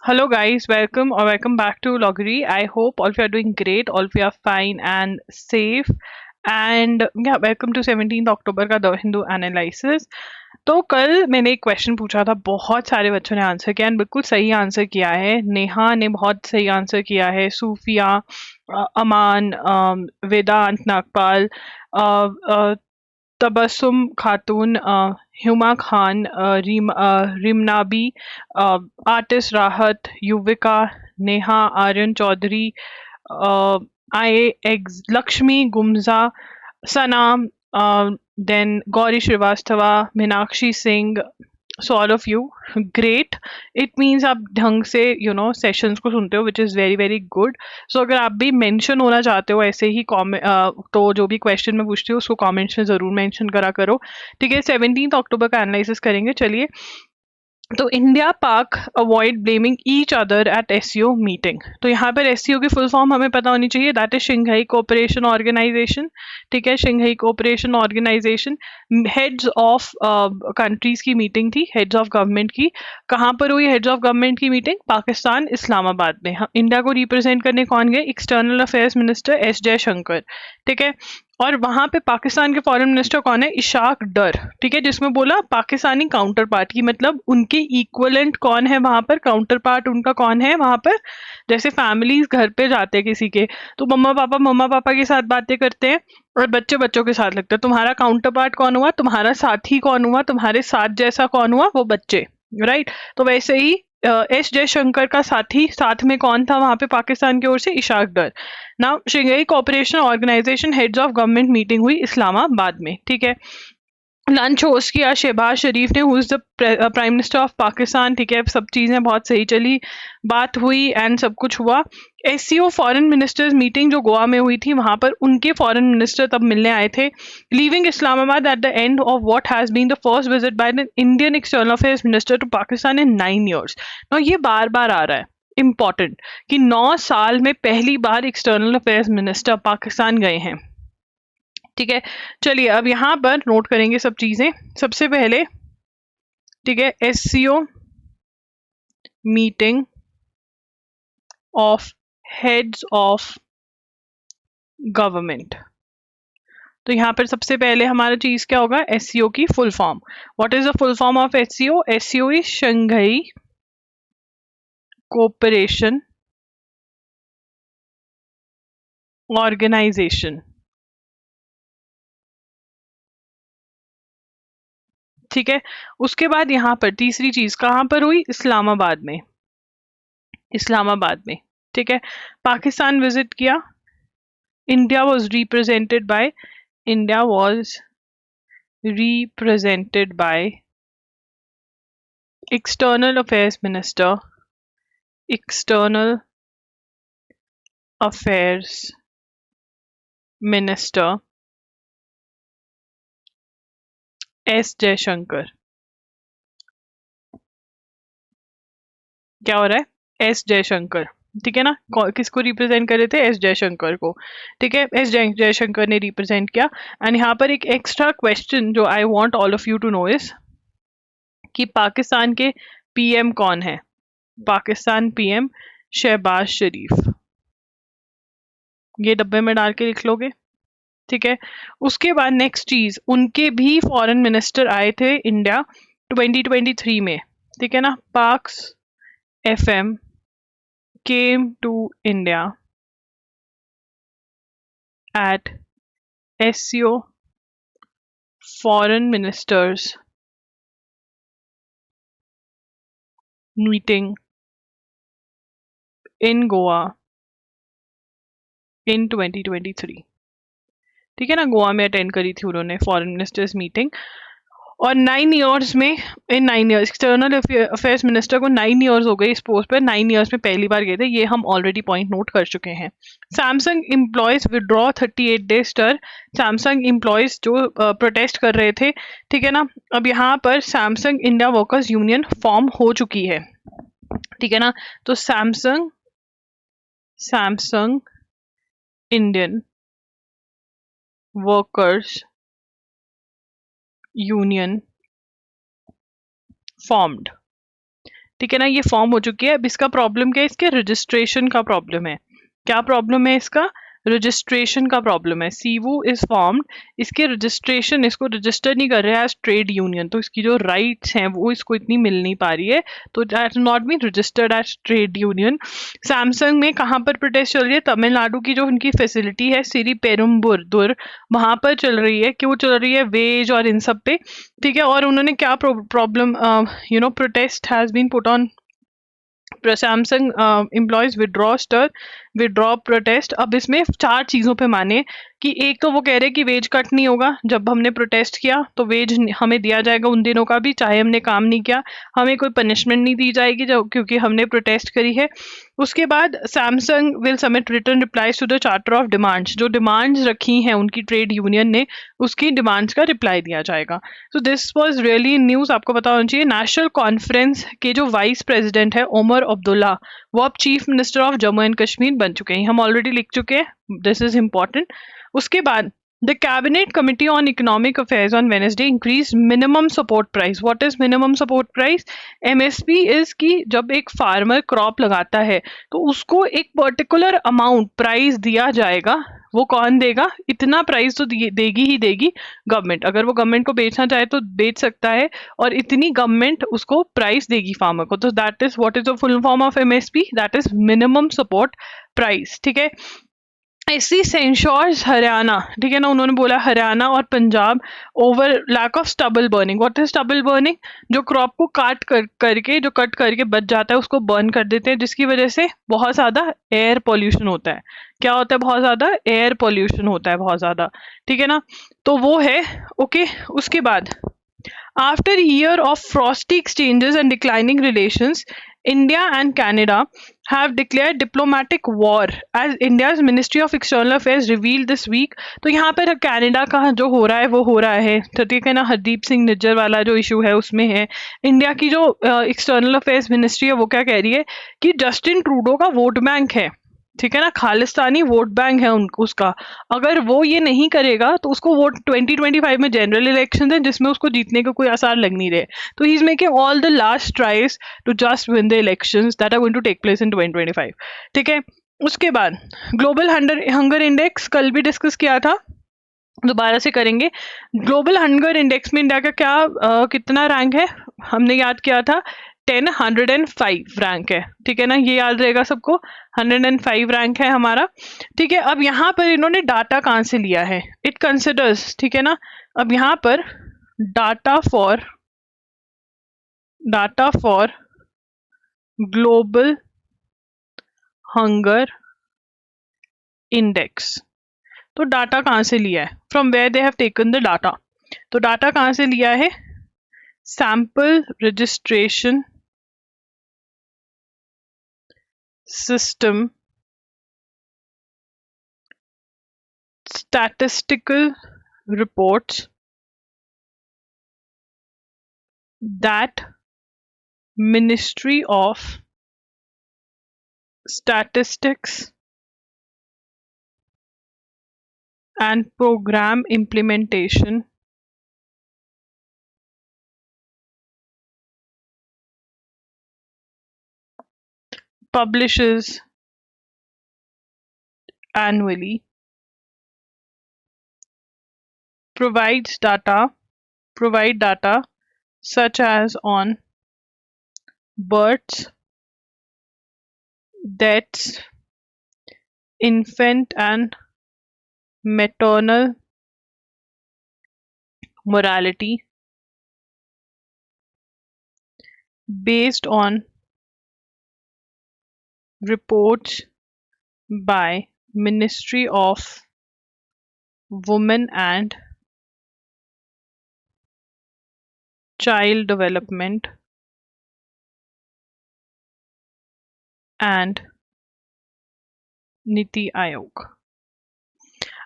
Hello, guys. Welcome back to Loggery. I hope all of you are doing great. All of you are fine and safe. And yeah, welcome to 17th October का the Hindu analysis. तो कल मैंने एक question पूछा था, बहुत सारे बच्चों ने आंसर किया एंड बिल्कुल सही आंसर किया है. नेहा ने बहुत सही आंसर किया है, सूफिया, अमान, वेदांत नागपाल, तबस्सुम खातून, हुमा खान, रिमनाबी, आर्टिस्ट राहत, युविका, नेहा, आर्यन चौधरी, आई एग्स, लक्ष्मी, गुमजा, Sanam, then Gauri Srivastava, Meenakshi Singh. So all of you great. It means आप ढंग से सेशंस को सुनते हो, which is very very good. So अगर आप भी मेंशन होना चाहते हो ऐसे ही कॉमेंट, तो जो भी क्वेश्चन मैं पूछती हूँ उसको कमेंट्स में ज़रूर मेंशन करा करो. ठीक है, 17 अक्टूबर का एनालिसिस करेंगे. चलिए, तो इंडिया पाक avoid blaming each other at SCO meeting. तो यहाँ पर एससीओ की फुल फॉर्म हमें पता होनी चाहिए, that is Shanghai Cooperation Organisation. ठीक है, Shanghai Cooperation Organisation. Heads of countries की मीटिंग थी, हेड्स ऑफ गवर्नमेंट की. कहाँ पर हुई हेड्स ऑफ गवर्नमेंट की मीटिंग? पाकिस्तान, इस्लामाबाद में. हम इंडिया को रिप्रेजेंट करने कौन गए? External affairs minister S Jaishankar. ठीक है, और वहां पे पाकिस्तान के फॉरेन मिनिस्टर कौन है? इशाक डर. ठीक है, जिसमें बोला पाकिस्तानी काउंटर पार्ट की, मतलब उनके इक्वलेंट कौन है वहां पर, काउंटर पार्ट उनका कौन है वहां पर. जैसे फैमिलीज घर पे जाते हैं किसी के, तो मम्मा पापा के साथ बातें करते हैं और बच्चे बच्चों के साथ लगते हैं. तुम्हारा काउंटर पार्ट कौन हुआ? तुम्हारा साथी कौन हुआ? तुम्हारे साथ जैसा कौन हुआ? वो बच्चे. राइट. तो वैसे ही एस जयशंकर का साथी साथ में कौन था वहां पे पाकिस्तान की ओर से? Ishaq Dar. Now Shanghai Cooperation Organisation heads of government meeting हुई इस्लामाबाद में. ठीक है, लंच होस्ट किया शहबाज शरीफ ने, who is the prime minister of Pakistan. ठीक है, सब चीजें बहुत सही चली, बात हुई एंड सब कुछ हुआ. एससीओ फॉरेन मिनिस्टर्स मीटिंग जो गोवा में हुई थी, वहां पर उनके फॉरेन मिनिस्टर तब मिलने आए थे. Leaving Islamabad at the end of what has been the first visit by the Indian external affairs minister to Pakistan in 9 years. नाउ ये बार बार आ रहा है, इम्पॉर्टेंट, कि 9 साल में पहली बार एक्सटर्नल अफेयर्स मिनिस्टर पाकिस्तान गए हैं. ठीक है, चलिए अब यहाँ पर नोट करेंगे सब चीजें. सबसे पहले, ठीक है, SCO meeting of heads of government. तो यहाँ पर सबसे पहले हमारा चीज क्या होगा? एससीओ की full form. What is the full form of SCO? SCO is Shanghai Cooperation Organisation. ठीक है, उसके बाद यहाँ पर तीसरी चीज कहाँ पर हुई? इस्लामाबाद में. इस्लामाबाद में. ठीक है, पाकिस्तान विजिट किया. India was represented by, India was represented by External Affairs Minister, External Affairs Minister S Jaishankar. क्या हो रहा है? एस जयशंकर. ठीक है ना, किसको रिप्रेजेंट कर रहे थे? एस जयशंकर को. ठीक है, एस जयशंकर ने रिप्रेजेंट किया. एंड यहाँ पर एक एक्स्ट्रा क्वेश्चन जो I want all of you to know is कि पाकिस्तान के पीएम कौन है? पाकिस्तान पीएम शहबाज शरीफ. ये डब्बे में डाल के लिख लोगे. ठीक है, उसके बाद नेक्स्ट चीज, उनके भी फॉरेन मिनिस्टर आए थे इंडिया 2023 में. ठीक है ना, Pak's FM came to India at SCO foreign ministers meeting in Goa in 2023. ठीक है ना, गोवा में अटेंड करी थी उन्होंने फॉरेन मिनिस्टर्स मीटिंग. और 9 years में, इन 9 years एक्सटर्नल अफेयर्स मिनिस्टर को 9 years हो गए इस पोस्ट पर. 9 years में पहली बार गए थे, ये हम ऑलरेडी पॉइंट नोट कर चुके हैं. सैमसंग एम्प्लॉयज विड्रॉ 38 days स्टर. सैमसंग एम्प्लॉयज जो प्रोटेस्ट कर रहे थे. ठीक है ना, अब यहाँ पर Samsung India workers union form हो चुकी है. ठीक है ना, तो Samsung Samsung Indian workers union formed. ठीक है ना, ये फॉर्म हो चुकी है। अब इसका प्रॉब्लम क्या है, इसके रजिस्ट्रेशन का प्रॉब्लम है। क्या प्रॉब्लम है इसका, रजिस्ट्रेशन का प्रॉब्लम है। सीवू इज फॉर्म्ड, इसके रजिस्ट्रेशन, इसको रजिस्टर नहीं कर रहे हैं एज ट्रेड यूनियन, तो इसकी जो राइट्स हैं वो इसको इतनी मिल नहीं पा रही है, तो that not been registered as trade union. Samsung में कहाँ पर प्रोटेस्ट चल रही है, तमिलनाडु की जो उनकी फैसिलिटी है सिरी पेरुम्बुर, वहां पर चल रही है। क्यों चल रही है, वेज और इन सब पे, ठीक है। और उन्होंने क्या problem, protest has been put on Samsung employees withdraw protest. अब इसमें 4 चीजों पे माने कि एक तो वो कह रहे कि वेज कट नहीं होगा, जब हमने प्रोटेस्ट किया तो वेज हमें दिया जाएगा उन दिनों का भी, चाहे हमने काम नहीं किया, हमें कोई पनिशमेंट नहीं दी जाएगी जब, क्योंकि हमने प्रोटेस्ट करी है। उसके बाद Samsung will submit return replies to the charter of demands, जो डिमांड्स रखी हैं उनकी ट्रेड यूनियन ने, उसकी डिमांड्स का रिप्लाई दिया जाएगा। So this was really news, आपको पता होना चाहिए। नेशनल कॉन्फ्रेंस के जो वाइस प्रेसिडेंट है ओमर अब्दुल्ला, वो अब chief minister of Jammu and Kashmir बन चुके हैं, हम ऑलरेडी लिख चुके हैं, दिस इज इम्पॉर्टेंट। उसके बाद the cabinet committee on economic affairs on Wednesday increase minimum support price. What is minimum support price, MSP is कि जब एक फार्मर क्रॉप लगाता है तो उसको एक पर्टिकुलर अमाउंट प्राइस दिया जाएगा, वो कौन देगा, इतना प्राइस तो देगी ही देगी गवर्नमेंट, अगर वो गवर्नमेंट को बेचना चाहे तो बेच सकता है, और इतनी गवर्नमेंट उसको प्राइस देगी फार्मर को, तो that is what is the full form of MSP, that is minimum support price, ठीक है। ऐसी सेंश्योर्स हरियाणा, ठीक है ना, उन्होंने बोला हरियाणा और Punjab over lack of stubble burning. What is stubble burning, जो क्रॉप को करके जो कट करके बच जाता है उसको बर्न कर देते हैं, जिसकी वजह से बहुत ज़्यादा एयर पॉल्यूशन होता है। क्या होता है, बहुत ज़्यादा एयर पॉल्यूशन होता है, बहुत ज़्यादा, ठीक है ना, तो वो है। ओके, उसके बाद after a year of frosty exchanges and declining relations, India and Canada have declared diplomatic war, as India's Ministry of External Affairs revealed this week. तो यहाँ पर कनाडा का जो हो रहा है वो हो रहा है, तो ठीक है ना, हरदीप सिंह निज्जर वाला जो इशू है उसमें है। इंडिया की जो एक्सटर्नल अफेयर्स मिनिस्ट्री है वो क्या कह रही है कि जस्टिन ट्रूडो का वोट बैंक है, ठीक है ना, खालिस्तानी वोट बैंक है उसका, अगर वो ये नहीं करेगा तो उसको वोट 2025 में जनरल इलेक्शन है जिसमें उसको जीतने का कोई आसार लग नहीं रहे, तो he is making all the last tries to just win the elections that are going to take place in 2025, ठीक है। उसके बाद ग्लोबल हंगर इंडेक्स कल भी डिस्कस किया था, दोबारा से करेंगे। ग्लोबल हंगर इंडेक्स में इंडिया का क्या कितना रैंक है, हमने याद किया था 105 रैंक है, ठीक है ना, ये याद रहेगा सबको, 105 रैंक है हमारा, ठीक है। अब यहाँ पर इन्होंने डाटा कहाँ से लिया है, इट कंसिडर्स, ठीक है ना, अब यहाँ पर data for global hunger index, तो डाटा कहाँ से लिया है, from where they have taken the data, तो डाटा कहाँ से लिया है, sample registration system statistical reports that Ministry of Statistics and Program Implementation publishes annually, provide data such as on births, deaths, infant and maternal mortality based on reports by Ministry of Women and Child Development and Niti Aayog.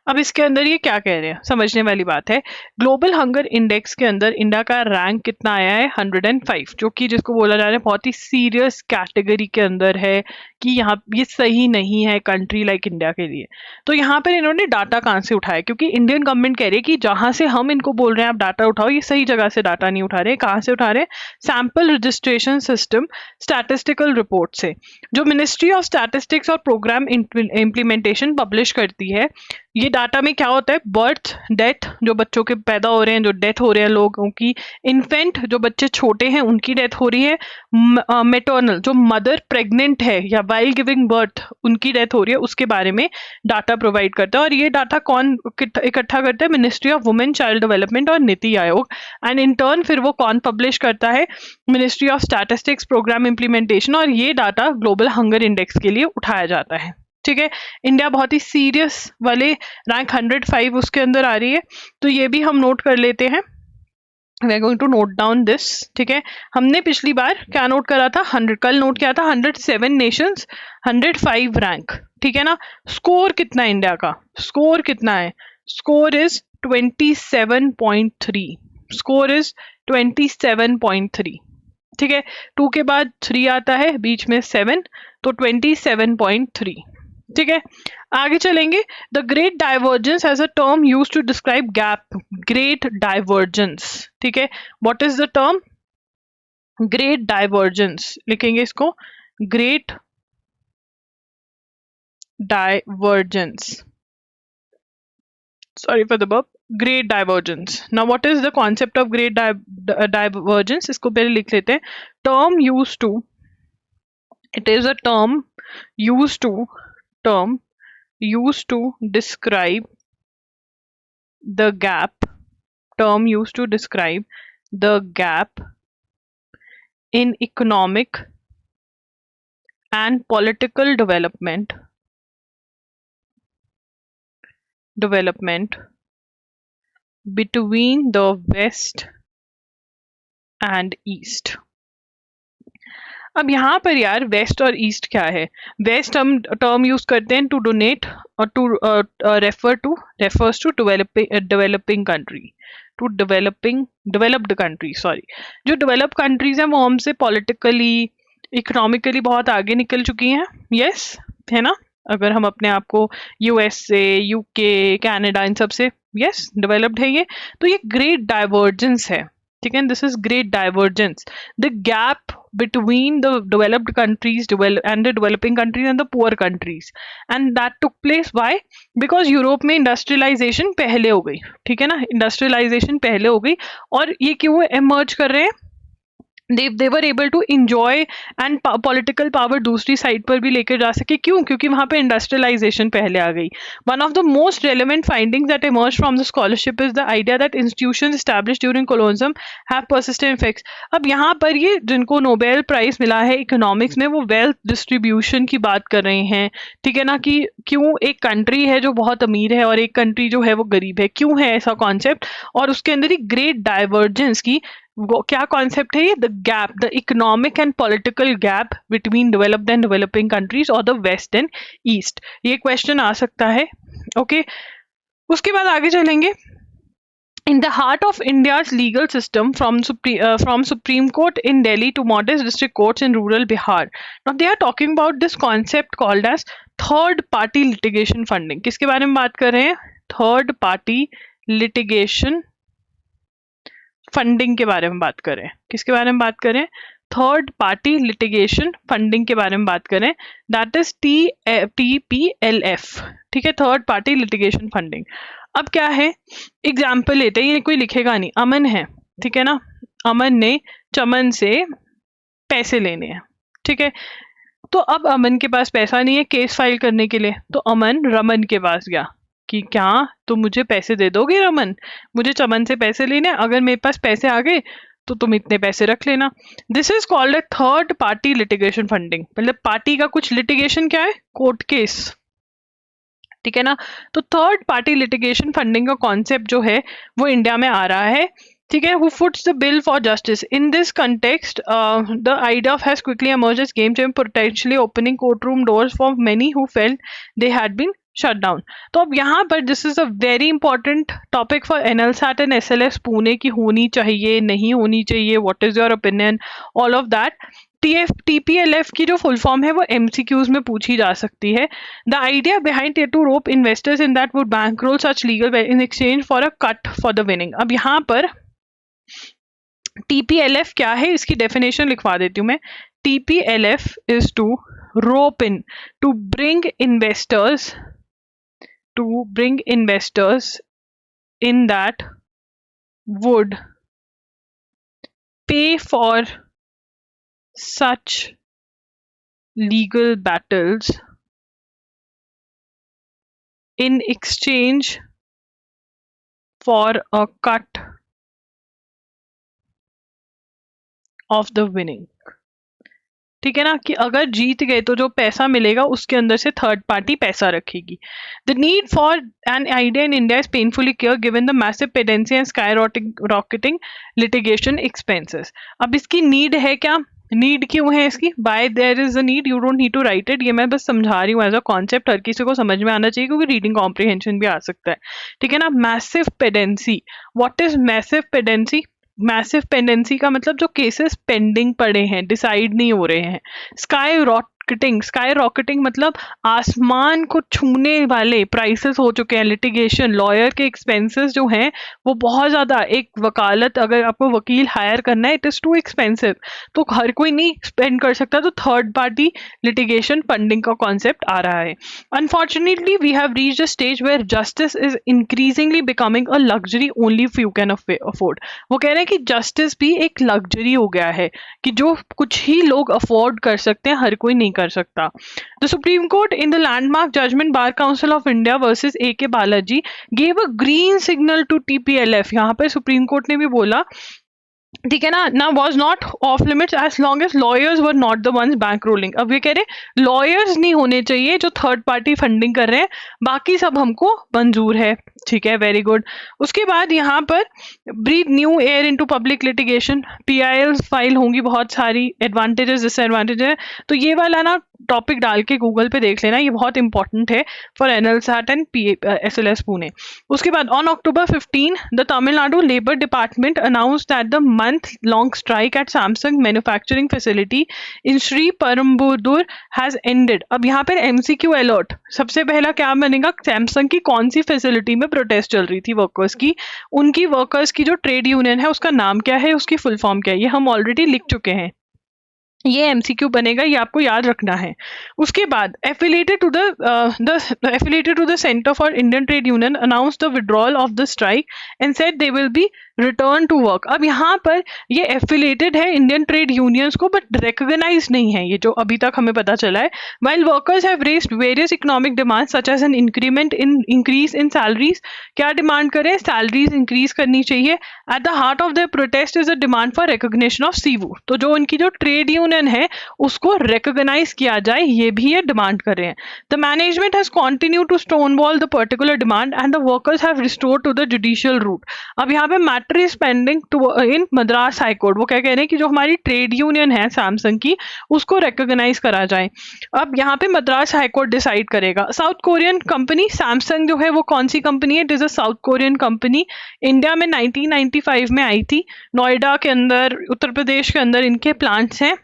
अब इसके अंदर ये क्या कह रहे हैं, समझने वाली बात है। ग्लोबल हंगर इंडेक्स के अंदर इंडिया का रैंक कितना आया है, 105, जो कि जिसको बोला जा रहा है बहुत ही सीरियस कैटेगरी के अंदर है कि यहाँ ये सही नहीं है कंट्री लाइक इंडिया के लिए। तो यहाँ पर इन्होंने डाटा कहाँ से उठाया, क्योंकि इंडियन गवर्नमेंट कह रही है कि जहाँ से हम इनको बोल रहे हैं आप डाटा उठाओ, ये सही जगह से डाटा नहीं उठा रहे। कहाँ से उठा रहे हैं, sample registration system statistical report से, जो मिनिस्ट्री ऑफ स्टैटिस्टिक्स और प्रोग्राम इम्प्लीमेंटेशन पब्लिश करती है। ये डाटा में क्या होता है, बर्थ, डेथ, जो बच्चों के पैदा हो रहे हैं, जो डेथ हो रहे हैं लोगों की, इन्फेंट, जो बच्चे छोटे हैं उनकी डेथ हो रही है, मेटर्नल, जो मदर प्रेग्नेंट है या वाइल गिविंग बर्थ उनकी डेथ हो रही है, उसके बारे में डाटा प्रोवाइड करता है। और ये डाटा कौन इकट्ठा करता है, ministry of women child development और NITI Aayog. And in turn फिर वो कौन पब्लिश करता है, ministry of statistics programme implementation. और ये डाटा ग्लोबल हंगर इंडेक्स के लिए उठाया जाता है। ठीक है, इंडिया बहुत ही सीरियस वाले रैंक 105 उसके अंदर आ रही है, तो ये भी हम नोट कर लेते हैं। We are going to note down this. ठीक है, हमने पिछली बार क्या नोट करा था, 100, कल नोट किया था 107 नेशंस, 105 रैंक। ठीक है ना, स्कोर कितना है इंडिया का, स्कोर कितना है, स्कोर इज 27.3, स्कोर इज 27.3। ठीक है, 2 के बाद 3 आता है, बीच में 7, तो 27.3। ठीक है, आगे चलेंगे। The great divergence as a term use to describe gap, great divergence. ठीक है, what is the term, great divergence, लिखेंगे इसको great divergence, sorry for the burp, great divergence. Now what is the concept of great divergence, इसको पहले लिख लेते हैं। term used to, it is a term used to describe the gap, term used to describe the gap in economic and political development between the West and East। अब यहाँ पर यार waste और ईस्ट क्या है, वेस्ट हम term use करते हैं टू डोनेट और to refers to developing country, to developed country, sorry. जो डेवलप कंट्रीज हैं वो हमसे पॉलिटिकली इकोनॉमिकली बहुत आगे निकल चुकी हैं, यस है ना। अगर हम अपने आप को यूएसए, यूके, कनाडा, इन सब से यस डेवलप्ड है ये, तो ये ग्रेट डाइवर्जेंस है। ठीक है, this is great divergence, the gap between the developed countries and the developing countries and the poor countries, and that took place why, because Europe में इंडस्ट्रियलाइजेशन पहले हो गई। ठीक है ना, इंडस्ट्रियलाइजेशन पहले हो गई, और ये क्यों एमर्ज कर रहे हैं, they were able to enjoy and political power दूसरी साइड पर भी लेकर जा सके, क्यों, क्योंकि वहां पे इंडस्ट्रियलाइजेशन पहले आ गई। One of the most relevant findings that emerged from the scholarship is the idea that institutions established during colonialism have persistent effects। अब यहाँ पर ये जिनको नोबेल प्राइज मिला है इकोनॉमिक्स में, वो वेल्थ डिस्ट्रीब्यूशन की बात कर रहे हैं। ठीक है ना, कि क्यों एक कंट्री है जो बहुत अमीर है और एक कंट्री जो है वो गरीब है, क्यों है ऐसा कॉन्सेप्ट, और उसके अंदर ही ग्रेट डाइवर्जेंस की वो क्या कॉन्सेप्ट है ये, the gap, the economic and political gap between developed and developing countries और द वेस्ट एंड ईस्ट। ये क्वेश्चन आ सकता है। ओके, उसके बाद आगे चलेंगे। In the heart of India's legal system, from Supreme Court in Delhi to modest district courts in rural Bihar, now they are talking about this concept called as third party litigation funding। किसके बारे में बात कर रहे हैं, third party litigation funding के बारे में बात करें। किसके बारे में बात करें, थर्ड पार्टी लिटिगेशन फंडिंग के बारे में बात करें, दैट इज TPLF। ठीक है, थर्ड पार्टी लिटिगेशन फंडिंग। अब क्या है, एग्जाम्पल लेते हैं, ये कोई लिखेगा नहीं, अमन है, ठीक है ना, अमन ने चमन से पैसे लेने हैं। ठीक है, तो अब अमन के पास पैसा नहीं है केस फाइल करने के लिए, तो अमन रमन के पास गया कि क्या तुम मुझे पैसे दे दोगे रमन, मुझे चमन से पैसे लेने, अगर मेरे पास पैसे आ गए तो तुम इतने पैसे रख लेना। This is called a third party litigation funding. मतलब पार्टी का कुछ लिटिगेशन क्या है, कोर्ट केस। ठीक है ना, तो थर्ड पार्टी लिटिगेशन फंडिंग का कॉन्सेप्ट जो है वो इंडिया में आ रहा है। ठीक है, who foots the bill for justice in this context, the idea of has quickly emerged as game changer, potentially opening courtroom doors for many who felt they had been shutdown. तो अब यहाँ पर this is a very important topic for NLSAT and SLS Pune की होनी चाहिए, नहीं होनी चाहिए, what is your opinion, all of that. TPLF की जो फुल फॉर्म है वो एमसीक्यूज में पूछी जा सकती है। The idea behind it to rope investors in that would bankroll such legal in exchange for a cut for the winning. अब यहाँ पर टीपीएलएफ क्या है इसकी डेफिनेशन लिखवा देती हूँ मैं। TPLF is to rope in, to bring investors in that would pay for such legal battles in exchange for a cut of the winning। ठीक है ना, कि अगर जीत गए तो जो पैसा मिलेगा उसके अंदर से थर्ड पार्टी पैसा रखेगी। The need for an idea in India is painfully clear given the massive pendency and sky rocketing litigation expenses. अब इसकी नीड है क्या, नीड क्यों है इसकी, by there is a need, you don't need to write it, ये मैं बस समझा रही हूँ एज अ कॉन्सेप्ट, हर किसी को समझ में आना चाहिए क्योंकि रीडिंग कॉम्प्रिहेंशन भी आ सकता है। ठीक है ना, massive pendency, what is massive pendency? Massive pendency का मतलब जो केसेस पेंडिंग पड़े हैं, डिसाइड नहीं हो रहे हैं। स्काई रॉकेटिंग मतलब आसमान को छूने वाले प्राइसेस हो चुके हैं, लिटिगेशन, लॉयर के एक्सपेंसेस जो हैं वो बहुत ज़्यादा, एक वकालत अगर आपको वकील हायर करना है इट इज़ टू एक्सपेंसिव, तो हर कोई नहीं स्पेंड कर सकता, तो थर्ड पार्टी लिटिगेशन फंडिंग का कॉन्सेप्ट आ रहा है। Unfortunately we have reached a stage where justice is increasingly becoming a luxury only few can afford. वो कह रहे हैं कि जस्टिस भी एक लग्जरी हो गया है कि जो कुछ ही लोग अफोर्ड कर सकते हैं, हर कोई नहीं कर सकता। The Supreme Court in the landmark judgment Bar Council of India versus A K Balaji gave a green signal to TPLF. यहाँ पर सुप्रीम कोर्ट ने भी बोला, ठीक है ना was not off limits as long as lawyers were not the ones bankrolling. अब ये कह रहे लॉयर्स नहीं होने चाहिए जो थर्ड पार्टी फंडिंग कर रहे हैं, बाकी सब हमको मंजूर है। ठीक है, वेरी गुड। उसके बाद यहाँ पर breathe new air into public litigation, PIL file होंगी बहुत सारी, एडवांटेजेस डिसएडवांटेजेस है, तो ये वाला ना टॉपिक डाल के गूगल पे देख लेना, ये बहुत इंपॉर्टेंट है for NLSAT and SLS Pune. उसके बाद on October 15 the Tamil Nadu labour department announce that the month-long strike at Samsung manufacturing facility in Sri Perumbudur has ended। अब यहाँ पर MCQ अलर्ट, सबसे पहला क्या बनेगा, सैमसंग की कौन सी फैसिलिटी में प्रोटेस्ट चल रही थी वर्कर्स की, उनकी वर्कर्स की जो ट्रेड यूनियन है उसका नाम क्या है, उसकी फुल फॉर्म क्या है, ये हम ऑलरेडी लिख चुके हैं, ये एमसीक्यू बनेगा, ये आपको याद रखना है। उसके बाद affiliated to the centre for Indian trade union announce the withdrawal of the strike and said they will be return to work. अब यहाँ पर ये एफिलिएटेड है इंडियन ट्रेड यूनियंस को बट रिकॉग्नाइज नहीं है, ये जो अभी तक हमें पता चला है। While workers have raised various economic demand such as an increase in salaries, क्या डिमांड करें, सैलरीज इंक्रीज करनी चाहिए। At the heart of the protest is a demand for recognition of सीवू, तो जो उनकी जो ट्रेड यूनियन है उसको रिकॉग्नाइज किया जाए, ये भी ये डिमांड कर रहे हैं। The management has continue to stonewall the particular demand and the workers have restored to the judicial route. अब यहाँ पे matter is pending to in Madras high court, वो क्या कह रहे हैं कि जो हमारी ट्रेड यूनियन है सैमसंग की उसको रिकॉग्नाइज करा जाए। अब यहाँ पे मद्रास हाई कोर्ट डिसाइड करेगा। साउथ कोरियन कंपनी सैमसंग जो है वो कौन सी कंपनी है, it is a south Korean company, India में 1995 में आई थी, नोएडा के अंदर, उत्तर प्रदेश के अंदर इनके प्लांट्स हैं।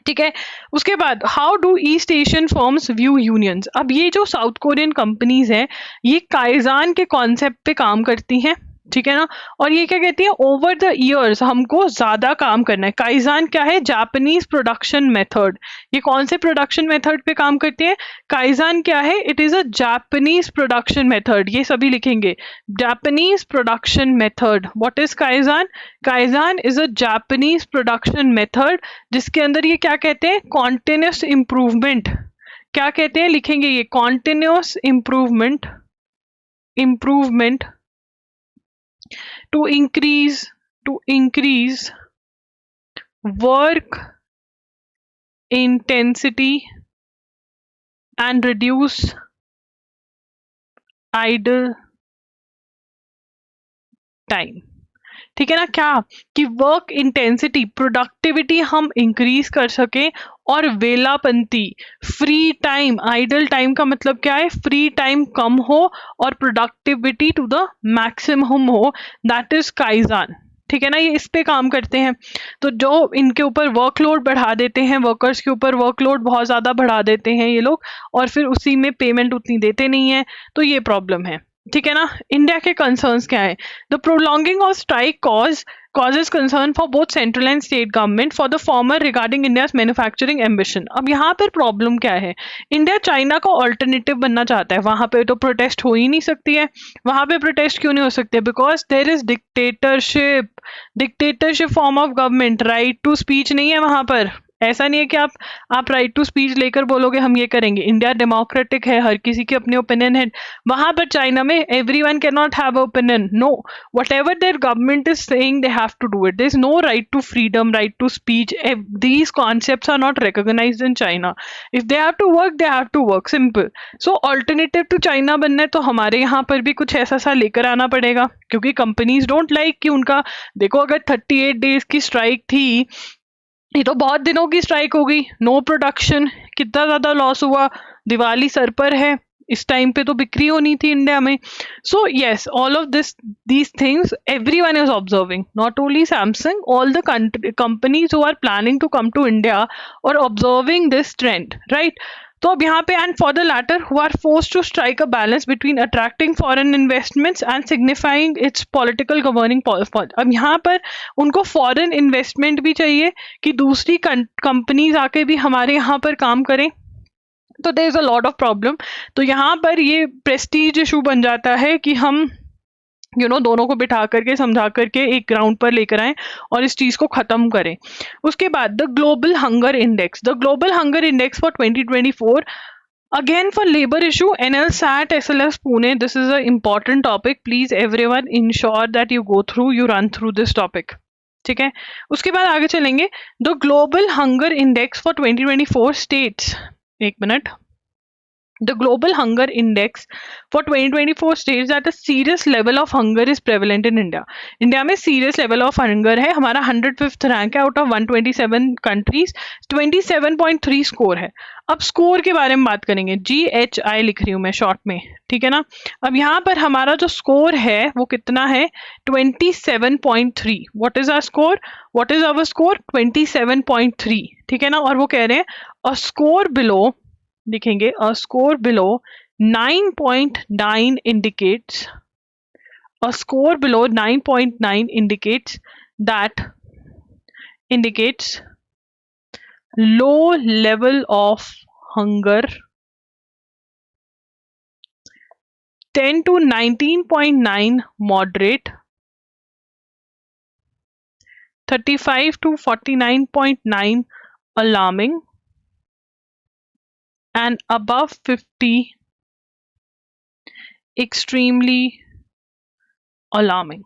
ठीक है, उसके बाद how do east Asian firms view unions. अब ये जो साउथ कोरियन कंपनीज हैं ये काइजान के कॉन्सेप्ट पे काम करती हैं, ठीक है ना, और ये क्या कहती है, ओवर द ईयर्स हमको ज्यादा काम करना है। काइजान क्या है, जापानीज प्रोडक्शन मेथड, ये कौन से प्रोडक्शन मेथड पे काम करती है, काइजान क्या है, it is a Japanese production method, ये सभी लिखेंगे, Japanese production method. What is kaizen, kaizen is a Japanese production method जिसके अंदर ये क्या कहते हैं, कॉन्टिन्यूस इम्प्रूवमेंट, क्या कहते हैं, लिखेंगे ये continuous improvement to increase work intensity and reduce idle time। ठीक है ना, क्या कि वर्क इंटेंसिटी, प्रोडक्टिविटी हम इंक्रीज कर सकें और Velapanti, free time, idle time का मतलब क्या है, फ्री टाइम कम हो और प्रोडक्टिविटी टू द मैक्सिमम हो, दैट इज काइजान। ठीक है ना, ये इस पे काम करते हैं। तो जो इनके ऊपर वर्कलोड बढ़ा देते हैं, वर्कर्स के ऊपर वर्कलोड बहुत ज़्यादा बढ़ा देते हैं ये लोग, और फिर उसी में पेमेंट उतनी देते नहीं है, तो ये प्रॉब्लम है। ठीक है ना। इंडिया के कंसर्न्स क्या है, the prolonging of strike causes concern for both central and state government, for the former regarding India's manufacturing ambition। अब यहाँ पर प्रॉब्लम क्या है, इंडिया चाइना का ऑल्टरनेटिव बनना चाहता है, वहां पे तो प्रोटेस्ट हो ही नहीं सकती है। वहां पे प्रोटेस्ट क्यों नहीं हो सकती है, because there is dictatorship, dictatorship form of government, right to speech नहीं है वहां पर। ऐसा नहीं है कि आप राइट टू स्पीच लेकर बोलोगे हम ये करेंगे। इंडिया डेमोक्रेटिक है, हर किसी की अपनी ओपिनियन है। वहां पर चाइना में everyone can not have opinion, no, whatever their government is saying they have to do it, there is no right to freedom, right to speech. These concepts are not recognized in China. If they have to work, they have to work, simple. So alternative to China बनना है तो हमारे यहाँ पर भी कुछ ऐसा सा लेकर आना पड़ेगा, क्योंकि कंपनीज डोंट लाइक कि उनका, देखो अगर 38 डेज की स्ट्राइक थी, ये तो बहुत दिनों की स्ट्राइक हो गई, नो प्रोडक्शन, कितना ज्यादा लॉस हुआ, दिवाली सर पर है, इस टाइम पे तो बिक्री होनी थी इंडिया में। So yes, all of these things everyone is observing, not only Samsung, all the companies who are planning to come to India और ऑब्जर्विंग दिस ट्रेंड, राइट। तो अब यहाँ पे, and for the latter who are forced to strike a balance between attracting foreign investments and signifying its political governing. अब यहाँ पर उनको foreign investment भी चाहिए कि दूसरी कंपनीज आके भी हमारे यहाँ पर काम करें, तो there is a lot of problem. तो यहाँ पर ये प्रेस्टीज इशू बन जाता है कि हम दोनों को बिठा करके समझा करके एक ग्राउंड पर लेकर आए और इस चीज को खत्म करें। उसके बाद the global hunger index, the global hunger index for 2024, again for labor issue, NLSAT SLS Pune, this is an important topic, please everyone ensure that you go through, you run through this topic। ठीक है, उसके बाद आगे चलेंगे। The global hunger index for 2024 states, एक minute, the global hunger index for 2024 states that a serious level of hunger is prevalent in India। India में serious level of hunger है, हमारा 105th रैंक है आउट ऑफ 127 कंट्रीज, 27.3 स्कोर है। अब score के बारे में बात करेंगे, GHI लिख रही हूँ मैं शॉर्ट में, ठीक है ना। अब यहाँ पर हमारा जो स्कोर है वो कितना है, 27.3। What is our score, what is our score, 27.3, ठीक है ना। और वो कह रहे हैं अ स्कोर बिलो, लिखेंगे a score below 9.9 indicates, a score below 9.9 indicates low level of hunger, 10 to 19.9 moderate, 35 to 49.9 alarming, and above 50 extremely alarming।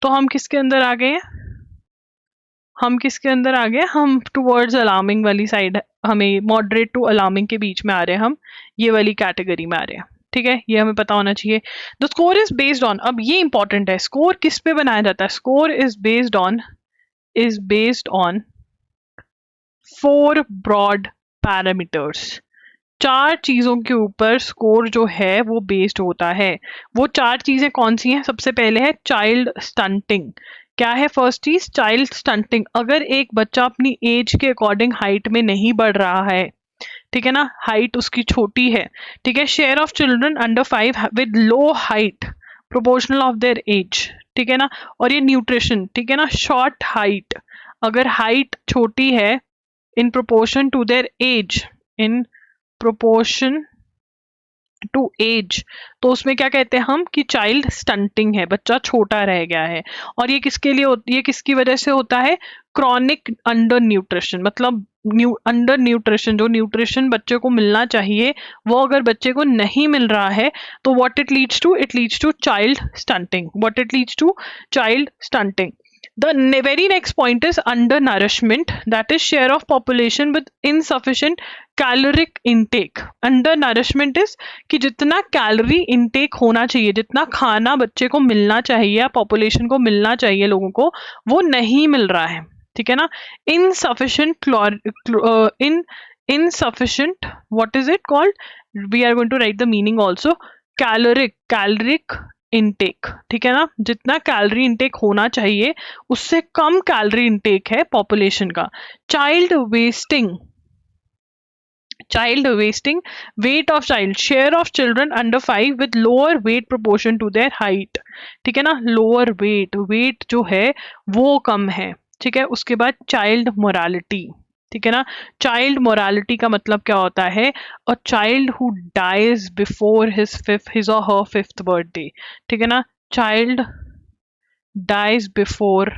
तो हम किसके अंदर आ गए, हम किसके अंदर आ गए, हम टुवर्ड्स अलार्मिंग वाली साइड, हमें मॉडरेट टू अलार्मिंग के बीच में आ रहे हैं, हम ये वाली कैटेगरी में आ रहे हैं। ठीक है, ये हमें पता होना चाहिए। The score is based on, अब ये इंपॉर्टेंट है, स्कोर किस पे बनाया जाता है, score is based on 4 broad parameters. 4 चीजों के ऊपर स्कोर जो है वो बेस्ड होता है। वो 4 चीजें कौन सी हैं, सबसे पहले है चाइल्ड स्टंटिंग। क्या है फर्स्ट चीज, चाइल्ड स्टंटिंग। अगर एक बच्चा अपनी एज के अकॉर्डिंग हाइट में नहीं बढ़ रहा है, ठीक है ना, हाइट उसकी छोटी है, ठीक है, share of children under 5 with low height proportional of their age, ठीक है ना। और ये न्यूट्रिशन, ठीक है ना, शॉर्ट हाइट, अगर हाइट छोटी है in proportion to their age, in proportion to age, तो उसमें क्या कहते हैं हम कि चाइल्ड स्टंटिंग है, बच्चा छोटा रह गया है। और ये किसके लिए ये किसकी वजह से होता है, क्रॉनिक अंडर न्यूट्रिशन, मतलब अंडर न्यूट्रिशन, जो न्यूट्रिशन बच्चे को मिलना चाहिए वो अगर बच्चे को नहीं मिल रहा है तो what it leads to, it leads to child stunting, what it leads to child stunting। The very next point is undernourishment, that is share of population with insufficient caloric intake। Undernourishment is कि जितना calorie intake होना चाहिए, जितना खाना बच्चे को मिलना चाहिए या पॉपुलेशन को मिलना चाहिए, लोगों को वो नहीं मिल रहा है। ठीक है ना। Insufficient in insufficient, what is it called, we are going to write the meaning also, caloric intake, ठीक है ना, जितना कैलोरी इनटेक होना चाहिए उससे कम कैलोरी इनटेक है पॉपुलेशन का। Child wasting, child wasting, weight of child, share of children under 5 with lower weight proportion to their height, ठीक है ना, lower weight, weight जो है वो कम है, ठीक है। उसके बाद चाइल्ड मोरालिटी, ठीक है ना, चाइल्ड मोरालिटी का मतलब क्या होता है, a child who dies before his or her fifth birthday, ठीक है ना, child dies before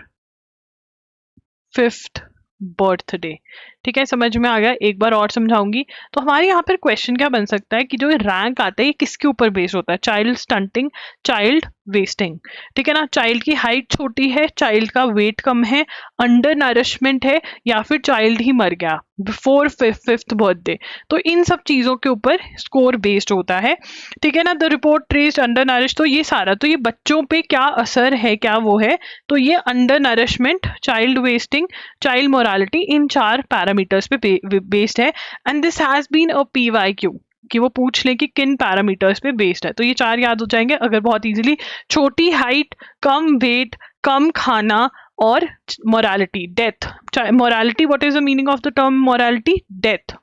fifth birthday, ठीक है, समझ में आ गया। एक बार और समझाऊंगी। तो हमारे यहाँ पर क्वेश्चन क्या बन सकता है कि जो रैंक आता है ये किसके ऊपर बेस होता है, चाइल्ड स्टंटिंग, चाइल्ड वेस्टिंग, ठीक है ना, चाइल्ड की हाइट छोटी है, चाइल्ड का वेट कम है, अंडर नरिशमेंट है, या फिर चाइल्ड ही मर गया बिफोर फिफ्थ बर्थडे, तो इन सब चीजों के ऊपर स्कोर बेस्ड होता है, ठीक है ना। The report traced under nourish, तो ये सारा, तो ये बच्चों पे क्या असर है, क्या वो है, तो ये undernourishment, child wasting, child morality, इन चार पैरामीटर्स पे बेस्ड है। And this has been a PYQ, कि वो पूछ ले कि किन पैरामीटर्स पे बेस्ड है, तो ये चार याद हो जाएंगे अगर बहुत इजीली, छोटी हाइट, कम वेट, कम खाना, और morality, death. Morality, what is the meaning of the term morality, death.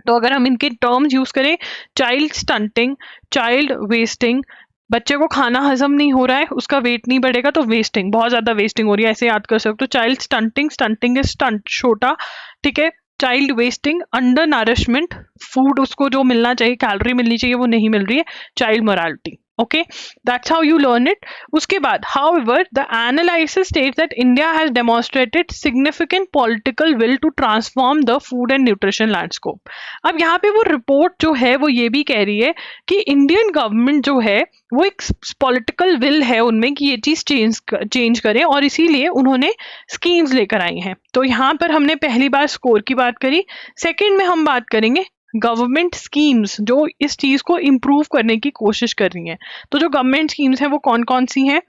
तो अगर हम इनके टर्म्स यूज करें, चाइल्ड स्टंटिंग, चाइल्ड वेस्टिंग, बच्चे को खाना हजम नहीं हो रहा है, उसका वेट नहीं बढ़ेगा, तो वेस्टिंग, बहुत ज्यादा वेस्टिंग हो रही है, ऐसे याद कर सकते हो। Child stunting, stunting is stunt, छोटा, ठीक है। Child wasting, under nourishment, food उसको जो मिलना चाहिए, कैलोरी मिलनी चाहिए वो नहीं मिल रही है। Child morality, okay, that's how you learn it. उसके बाद, however, the analysis states that India has demonstrated significant political will to transform the food and nutrition landscape. अब यहाँ पे वो रिपोर्ट जो है वो ये भी कह रही है कि इंडियन गवर्नमेंट जो है वो एक पॉलिटिकल विल है उनमें कि ये चीज चेंज करें, और इसीलिए उन्होंने स्कीम्स लेकर आई हैं। तो यहाँ पर हमने पहली बार स्कोर की बात करी, सेकंड में हम बात करेंगे गवर्नमेंट स्कीम्स जो इस चीज को इम्प्रूव करने की कोशिश कर रही हैं। तो जो गवर्नमेंट स्कीम्स हैं वो कौन कौन सी हैं,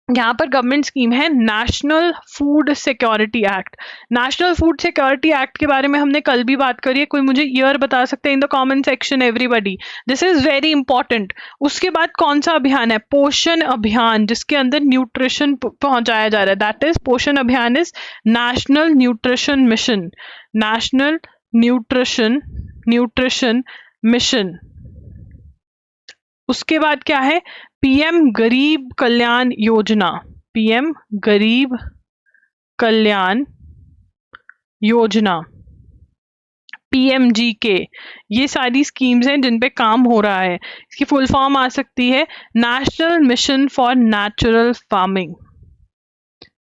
यहाँ पर गवर्नमेंट स्कीम है national food security act. National food security act के बारे में हमने कल भी बात करी है, कोई मुझे ईयर बता सकते हैं in the comment section, everybody, this is very important. उसके बाद कौन सा अभियान है, पोषण अभियान, जिसके अंदर न्यूट्रिशन पहुंचाया जा रहा है, दैट इज पोषण अभियान is national nutrition mission, national nutrition mission. उसके बाद क्या है, पीएम गरीब कल्याण योजना, पीएम गरीब कल्याण योजना, PMGK, ये सारी स्कीम्स हैं जिन पे काम हो रहा है। इसकी फुल फॉर्म आ सकती है national mission for natural farming,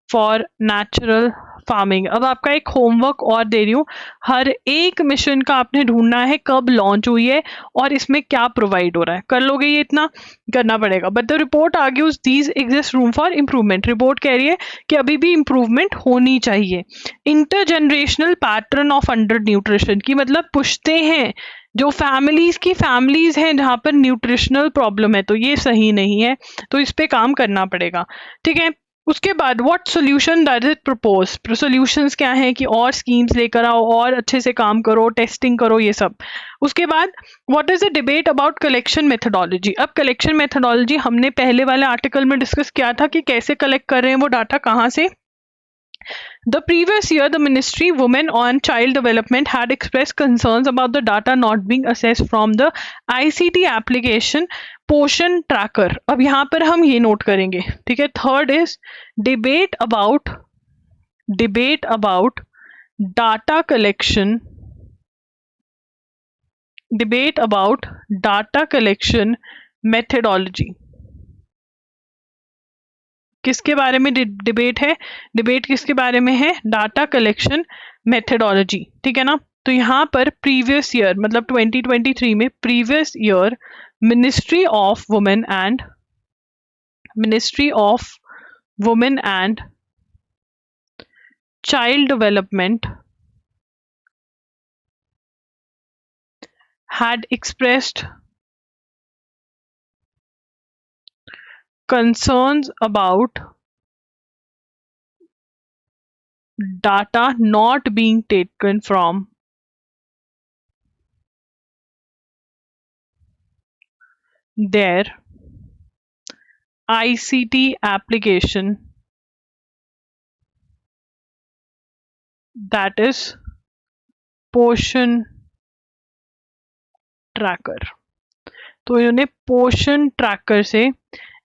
for natural farming. अब आपका एक होमवर्क और दे रही हूँ, हर एक मिशन का आपने ढूंढना है कब लॉन्च हुई है और इसमें क्या प्रोवाइड हो रहा है। कर लोगे ये, इतना करना पड़ेगा। But the report argues these exist room for improvement, report कह रही है कि अभी भी इम्प्रूवमेंट होनी चाहिए। Intergenerational pattern of under nutrition की मतलब पूछते हैं जो फैमिलीज हैं जहाँ पर न्यूट्रिशनल प्रॉब्लम है तो ये सही नहीं है, तो इस पे काम करना पड़ेगा, ठीक है। उसके बाद what solution does it propose, solutions क्या हैं कि और स्कीम्स लेकर आओ और अच्छे से काम करो, टेस्टिंग करो, ये सब। उसके बाद what is the debate about collection methodology. अब कलेक्शन मेथोडोलॉजी हमने पहले वाले आर्टिकल में डिस्कस किया था कि कैसे कलेक्ट कर रहे हैं वो डाटा, कहाँ से। The previous year, the Ministry Women and Child Development had expressed concerns about the data not being assessed from the ICT application पोषण ट्रैकर। अब यहाँ पर हम ये नोट करेंगे, ठीक है। Third is debate about data collection, debate about data collection methodology. किसके बारे में डिबेट है, डिबेट किसके बारे में है, डाटा कलेक्शन मेथडोलॉजी, ठीक है ना। तो यहाँ पर प्रीवियस ईयर मतलब 2023 में previous year ministry of women and child development had expressed concerns about data not being taken from their ICT application, that is Poshan tracker. तो इन्होंने पोषण ट्रैकर से,